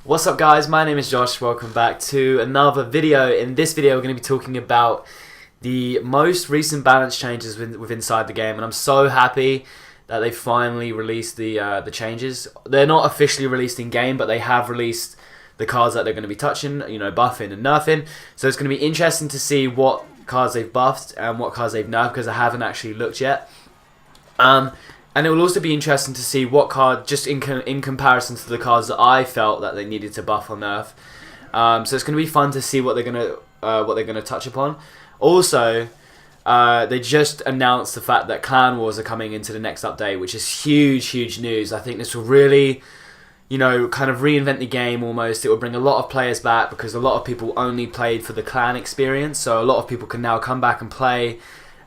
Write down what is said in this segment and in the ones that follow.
What's up guys, my name is Josh, welcome back to another video. In this video we're going to be talking about the most recent balance changes with inside the game, and I'm so happy that they finally released the changes. They're not officially released in game, but they have released the cards that they're going to be touching, buffing and nerfing. So it's going to be interesting to see what cards they've buffed and what cards they've nerfed, because I haven't actually looked yet. And it will also be interesting to see what card, just in comparison to the cards that I felt that they needed to buff or nerf. So it's going to be fun to see what they're going to touch upon. Also, they just announced the fact that Clan Wars are coming into the next update, which is huge news. I think this will really, kind of reinvent the game almost. It will bring a lot of players back, because a lot of people only played for the clan experience. So a lot of people can now come back and play.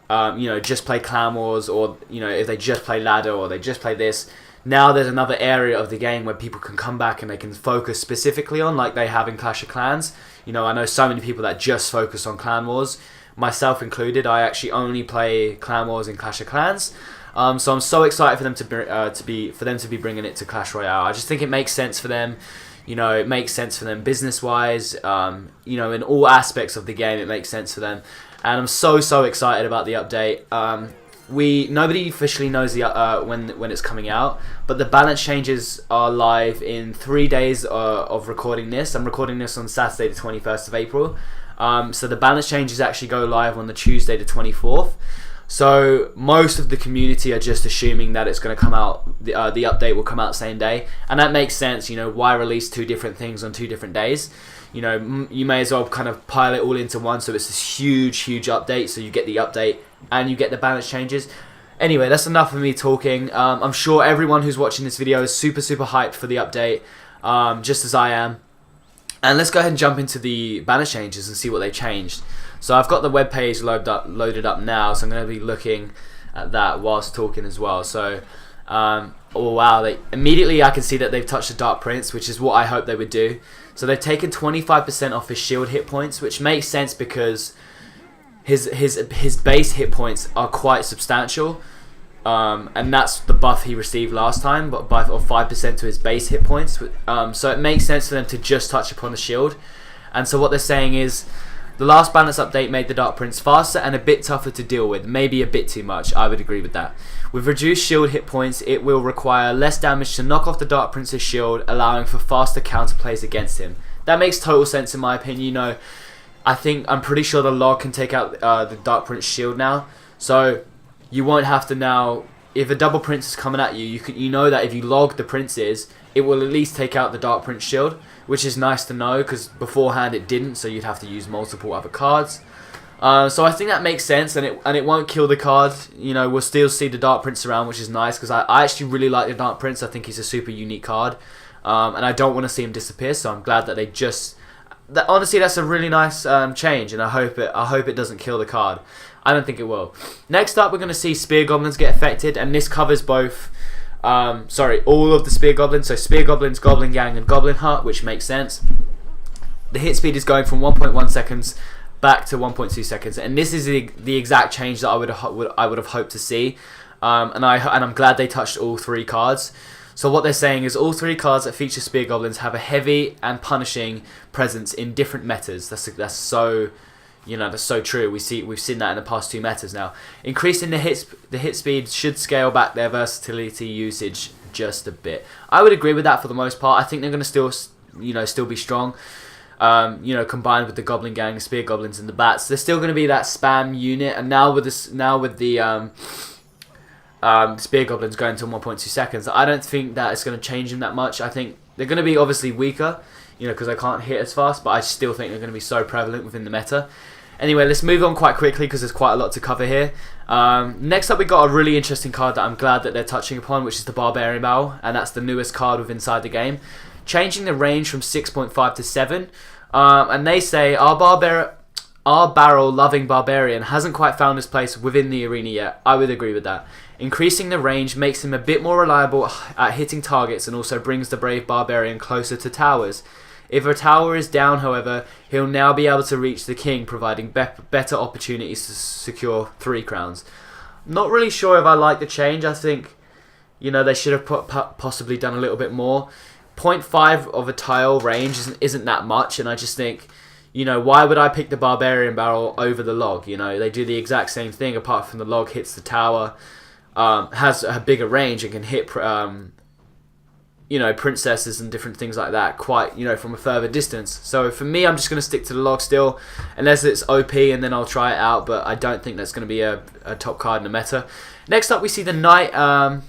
Just play Clan Wars, or if they just play ladder, or they just play this. Now there's another area of the game where people can come back and they can focus specifically on, like they have in Clash of Clans. I know so many people that just focus on Clan Wars, myself included. I actually only play Clan Wars in Clash of Clans. So I'm so excited for them to be bringing it to Clash Royale. I just think it makes sense for them. It makes sense for them business-wise. In all aspects of the game, it makes sense for them. And I'm so excited about the update. Nobody officially knows when it's coming out, but the balance changes are live in 3 days of recording this. I'm recording this on Saturday the 21st of April. So the balance changes actually go live on the Tuesday the 24th. So most of the community are just assuming that it's going to come out, the update will come out same day, and that makes sense. Why release two different things on 2 different days? You may as well kind of pile it all into one, so it's this huge update, so you get the update and you get the balance changes. Anyway, that's enough of me talking. I'm sure everyone who's watching this video is super hyped for the update, just as I am. And let's go ahead and jump into the balance changes and see what they changed. So I've got the web page loaded up now, so I'm going to be looking at that whilst talking as well. So, oh wow, immediately I can see that they've touched the Dark Prince, which is what I hoped they would do. So they've taken 25% off his shield hit points, which makes sense because his base hit points are quite substantial. And that's the buff he received last time, but buff of 5% to his base hit points. So it makes sense for them to just touch upon the shield. And so what they're saying is, the last balance update made the Dark Prince faster and a bit tougher to deal with, maybe a bit too much. I would agree with that. With reduced shield hit points, it will require less damage to knock off the Dark Prince's shield, allowing for faster counterplays against him. That makes total sense in my opinion. I'm pretty sure the log can take out the Dark Prince shield now, so you won't have to now. If a double prince is coming at you, you know that if you log the princes, it will at least take out the Dark Prince shield, which is nice to know, because beforehand it didn't, so you'd have to use multiple other cards. So I think that makes sense, and it won't kill the card. We'll still see the Dark Prince around, which is nice, because I actually really like the Dark Prince. I think he's a super unique card, and I don't want to see him disappear. So I'm glad that they just. Honestly, that's a really nice change, and I hope it doesn't kill the card. I don't think it will. Next up, we're going to see Spear Goblins get affected, and this covers both. All of the Spear Goblins. So Spear Goblins, Goblin Gang, and Goblin Hut, which makes sense. The hit speed is going from 1.1 seconds back to 1.2 seconds, and this is the exact change that I would have hoped to see. And I'm glad they touched all 3 cards. So what they're saying is all 3 cards that feature Spear Goblins have a heavy and punishing presence in different metas. That's so. That's so true. We've seen that in the past 2 metas now. Increasing the hit speed should scale back their versatility usage just a bit. I would agree with that for the most part. I think they're going to still be strong. Combined with the Goblin Gang, the Spear Goblins, and the Bats, they're still going to be that spam unit. And now with the Spear Goblins going to 1.2 seconds, I don't think that it's going to change them that much. I think they're going to be obviously weaker, because they can't hit as fast, but I still think they're going to be so prevalent within the meta. Anyway, let's move on quite quickly, because there's quite a lot to cover here. Next up, we got a really interesting card that I'm glad that they're touching upon, which is the Barbarian Barrel, and that's the newest card with inside the game, changing the range from 6.5 to 7. And they say our barrel-loving barbarian hasn't quite found his place within the arena yet. I would agree with that. Increasing the range makes him a bit more reliable at hitting targets, and also brings the brave barbarian closer to towers. If a tower is down, however, he'll now be able to reach the king, providing better opportunities to secure 3 crowns. Not really sure if I like the change. I think, they should have possibly done a little bit more. 0.5 of a tile range isn't that much, and I just think, you know, why would I pick the Barbarian Barrel over the Log? You know, they do the exact same thing, apart from the Log hits the tower, has a bigger range and can hit, you know, princesses and different things like that quite, you know, from a further distance. So for me, I'm just going to stick to the Log still, unless it's OP, and then I'll try it out, but I don't think that's going to be a top card in the meta. Next up, we see the Knight.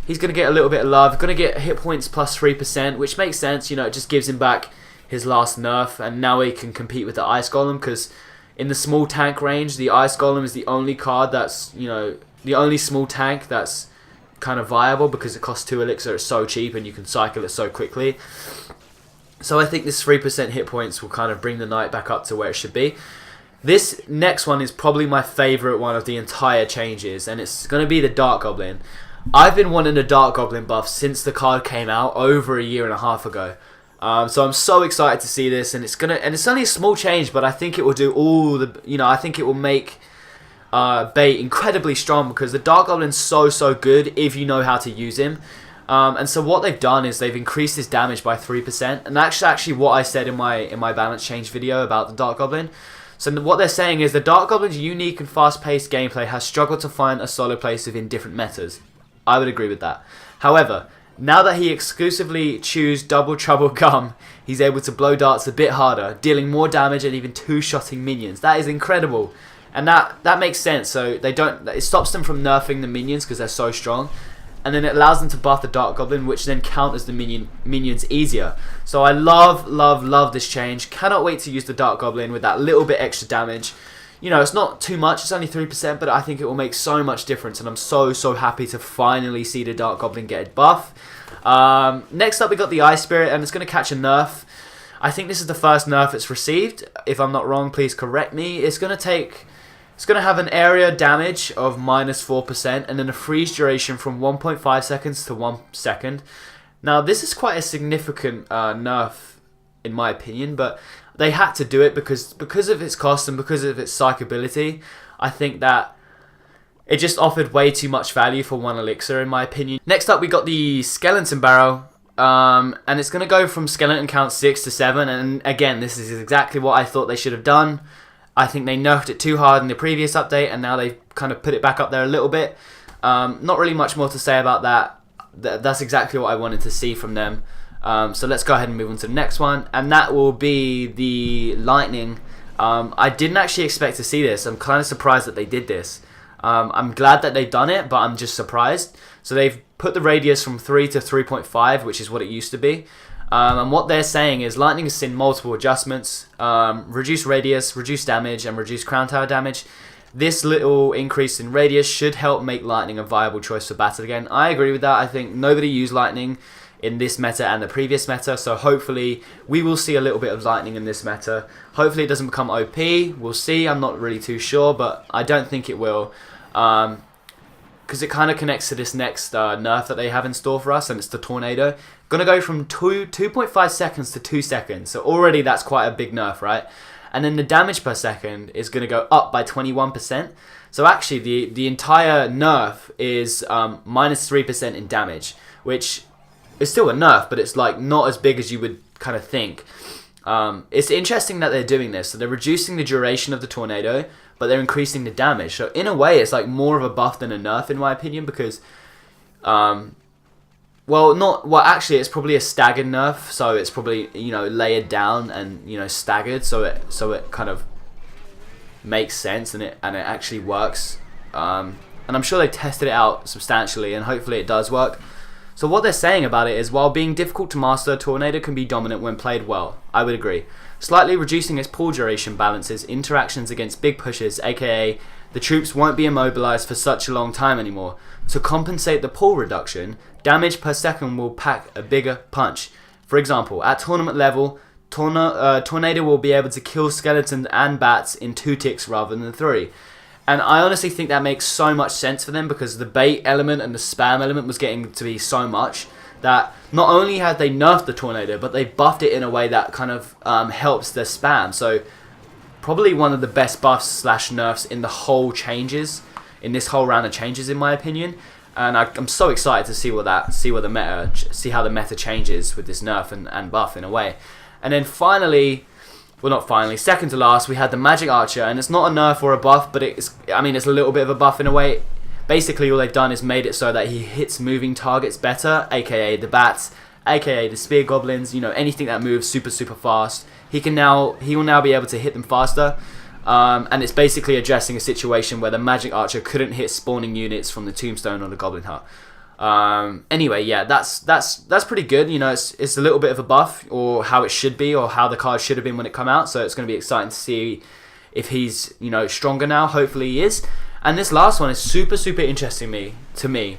He's going to get a little bit of love. Going to get hit points plus 3%, which makes sense. You know, it just gives him back his last nerf, and now he can compete with the Ice Golem, because in the small tank range, the Ice Golem is the only card that's, you know, the only small tank that's kind of viable, because it costs 2 elixir, it's so cheap, and you can cycle it so quickly. So I think this 3% hit points will kind of bring the Knight back up to where it should be. This next one is probably my favourite one of the entire changes, and it's going to be the Dark Goblin. I've been wanting a Dark Goblin buff since the card came out over a year and a half ago. So I'm so excited to see this, and it's only a small change, but I think it will do all the, you know, I think it will make bait incredibly strong, because the Dark Goblin's so good if you know how to use him. And so what they've done is they've increased his damage by 3%, and that's actually what I said in my balance change video about the Dark Goblin. So what they're saying is the Dark Goblin's unique and fast-paced gameplay has struggled to find a solid place within different metas. I would agree with that. However, now that he exclusively chews Double Trouble Gum, he's able to blow darts a bit harder, dealing more damage and even two-shotting minions. That is incredible, and that makes sense. So it stops them from nerfing the minions because they're so strong, and then it allows them to buff the Dark Goblin, which then counters the minions easier. So I love this change. Cannot wait to use the Dark Goblin with that little bit extra damage. You know, it's not too much, it's only 3%, but I think it will make so much difference, and I'm so happy to finally see the Dark Goblin get a buff. Next up, we got the Ice Spirit, and it's going to catch a nerf. I think this is the first nerf it's received. If I'm not wrong, please correct me. It's going to have an area damage of minus 4%, and then a freeze duration from 1.5 seconds to 1 second. Now, this is quite a significant nerf, in my opinion, but they had to do it because of its cost and because of its psychability. I think that it just offered way too much value for 1 elixir, in my opinion. Next up, we got the Skeleton Barrel, and it's going to go from skeleton count 6 to 7, and again, this is exactly what I thought they should have done. I think they nerfed it too hard in the previous update, and now they've kind of put it back up there a little bit. Not really much more to say about that. That's exactly what I wanted to see from them. So let's go ahead and move on to the next one, and that will be the Lightning. I didn't actually expect to see this. I'm kind of surprised that they did this. I'm glad that they've done it, but I'm just surprised. So they've put the radius from 3 to 3.5, which is what it used to be. And what they're saying is Lightning has seen multiple adjustments, reduce radius, reduce damage, and reduce crown tower damage. This little increase in radius should help make Lightning a viable choice for battle again. I agree with that. I think nobody used Lightning in this meta and the previous meta, so hopefully we will see a little bit of Lightning in this meta. Hopefully it doesn't become OP, we'll see. I'm not really too sure, but I don't think it will, because it kind of connects to this next nerf that they have in store for us, and it's the Tornado. Gonna go from 2.5 seconds to 2 seconds, so already that's quite a big nerf, right? And then the damage per second is gonna go up by 21%. So actually the entire nerf is minus 3% in damage, which it's still a nerf, but it's like not as big as you would kind of think. It's interesting that they're doing this. So they're reducing the duration of the Tornado, but they're increasing the damage. So in a way, it's like more of a buff than a nerf, in my opinion, because, actually, it's probably a staggered nerf. So it's probably, you know, layered down and, you know, staggered. So it kind of makes sense, and it actually works. And I'm sure they tested it out substantially, and hopefully it does work. So what they're saying about it is, while being difficult to master, Tornado can be dominant when played well. I would agree. Slightly reducing its pull duration balances interactions against big pushes, aka the troops won't be immobilized for such a long time anymore. To compensate the pull reduction, damage per second will pack a bigger punch. For example, at tournament level, Tornado will be able to kill skeletons and bats in 2 ticks rather than 3. And I honestly think that makes so much sense for them, because the bait element and the spam element was getting to be so much that not only had they nerfed the Tornado, but they buffed it in a way that kind of helps the spam. So probably one of the best buffs slash nerfs in the whole changes, in this whole round of changes, in my opinion. and I'm so excited to see how the meta changes with this nerf and buff in a way. And then finally, well, not finally, second to last, we had the Magic Archer, and it's not a nerf or a buff, but it's a little bit of a buff in a way. Basically, all they've done is made it so that he hits moving targets better, aka the bats, aka the spear goblins. You know, anything that moves super fast. He will now be able to hit them faster. And it's basically addressing a situation where the Magic Archer couldn't hit spawning units from the Tombstone or the Goblin Hut. Anyway, yeah, that's pretty good. You know, it's a little bit of a buff, or how it should be, or how the card should have been when it come out. So it's going to be exciting to see if he's, you know, stronger now. Hopefully he is. And this last one is super interesting to me.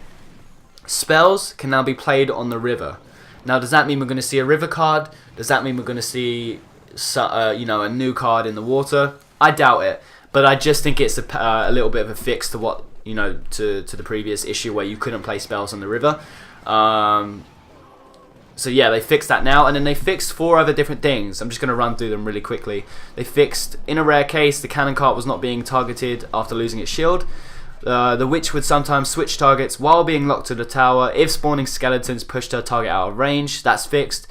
Spells can now be played on the river. Now, does that mean we're going to see a river card? Does that mean we're going to see, you know, a new card in the water? I doubt it, but I just think it's a little bit of a fix to what, you know, to the previous issue where you couldn't play spells on the river. So yeah, they fixed that now, and then they fixed 4 other different things. I'm just going to run through them really quickly. They fixed, in a rare case, the cannon cart was not being targeted after losing its shield. The witch would sometimes switch targets while being locked to the tower if spawning skeletons pushed her target out of range. That's fixed.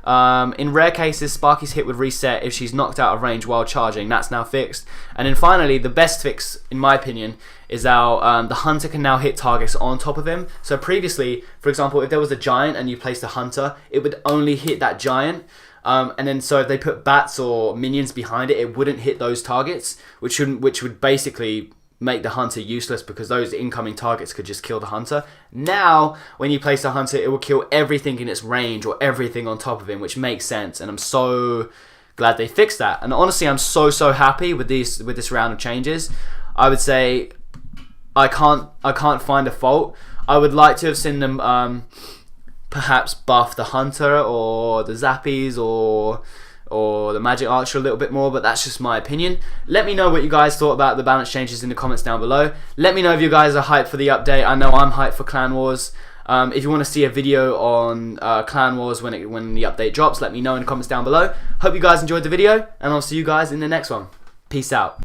In rare cases, Sparky's hit would reset if she's knocked out of range while charging. That's now fixed. And then finally, the best fix, in my opinion, is how the hunter can now hit targets on top of him. So previously, for example, if there was a giant and you placed a hunter, it would only hit that giant. And then so if they put bats or minions behind it, it wouldn't hit those targets, which would basically make the hunter useless, because those incoming targets could just kill the hunter. Now, when you place a hunter, it will kill everything in its range or everything on top of him, which makes sense. And I'm so glad they fixed that. And honestly, I'm so happy with this round of changes. I would say I can't find a fault. I would like to have seen them perhaps buff the hunter or the zappies or the Magic Archer a little bit more, but that's just my opinion. Let me know what you guys thought about the balance changes in the comments down below. Let me know if you guys are hyped for the update. I know I'm hyped for Clan Wars. If you want to see a video on Clan Wars when the update drops, let me know in the comments down below. Hope you guys enjoyed the video, and I'll see you guys in the next one. Peace out.